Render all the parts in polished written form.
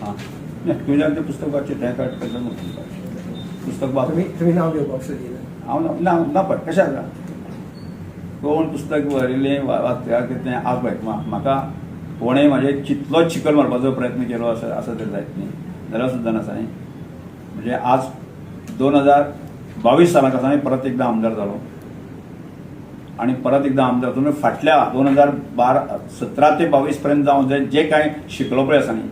हां तुझ्या ते पुस्तक वाचचे त्या काय पुस्तक वाच तुम्ही नाव घेवपाक सोदिना हांव ना पळय कशाक कोण पुस्तक बरयलें वाचल्यार कितें आज पळय म्हाका कोणें म्हाजे चितलोच चिकल मारपाचो प्रयत्न केलो असं तर जायत न्ही जाल्यार सुद्दां नासा न्ही म्हणजे आज 2022 सालांत हांवें परत एकदां आमदार जालो आणि परत एकदां आमदार जालो फाटल्या 2017 ते 22 पर्यंत जावन जे कांय शिकलो पळय आसा न्ही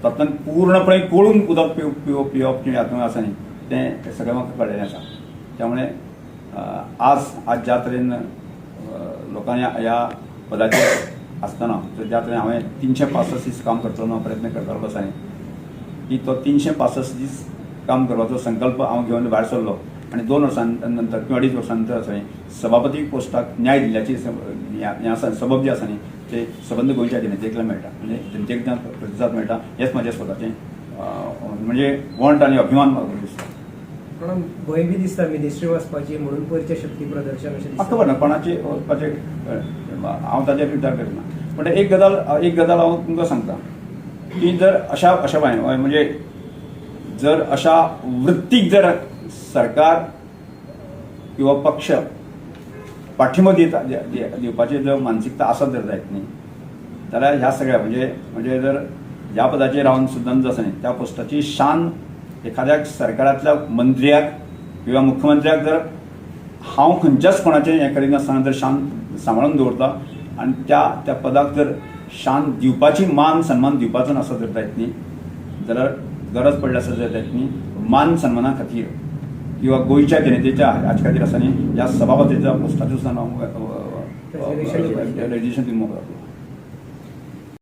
तातूंत पूर्णपणे कळून उदक पिवप हातूंत आसा न्ही तें सगळें म्हाका कळ्ळेलें आसा त्यामुळे आज ज्या तरेन लोकांनी ह्या पदाचेर आसतना ज्या तरेन हांवें 365 दीस काम करतलो प्रयत्न करतालो आसा न्ही की तो 365 दीस काम करपाचो संकल्प हांव घेवन भायर सरलो आणि 2 वर्सां नंतर किंवा 2.5 वर्सां नंतर आसा न्ही सभापती पोस्टाक न्याय दिल्ल्याची सबब जे आसा न्ही ते सबंद गोंयच्या जनतेक मेळटा म्हणजे जनतेक प्रतिसाद मेळटा हेच म्हाजें स्वताचें म्हणजे वंट आनी अभिमान म्हाका दिसता. पण भंय बी दिसता मिनिस्ट्री वचपाची म्हणून पयचे शक्ती प्रदर्शन अशें म्हाका खबर ना कोणाची वचपाचें हांव ताचेर विचार करिना पण एक गजाल हांव तुमकां सांगता की जर अशा म्हणजे जर अशा वृत्तीक जर सरकार किंवा पक्ष पाठिंबो दिवपाची जर मानसिकता आसत जर जायत न्ही जाल्यार ह्या सगळ्या म्हणजे जर ह्या पदाचेर रावन सुद्दां आसा न्ही त्या पोस्टाची शान एखाद्या सरकारांतल्या मंत्र्याक किंवा मुख्यमंत्र्याक जर हांव खंयच्याच कोणाचें हें करिनासतना जर शान सांबाळून दवरता आनी त्या पदाक जर शान दिवपाची मान सन्मान दिवपाचो आसत जर जायत न्ही जाल्यार गरज पडल्या आसत जर जायत न्ही मान सन्माना खातीर किंवा गोंयच्या जनतेच्या हाचे खातीर आसा न्ही ह्या सभापतीच्या पोस्टाचेर सुद्दां हांव रेजिस्ट्रेशन दिवंक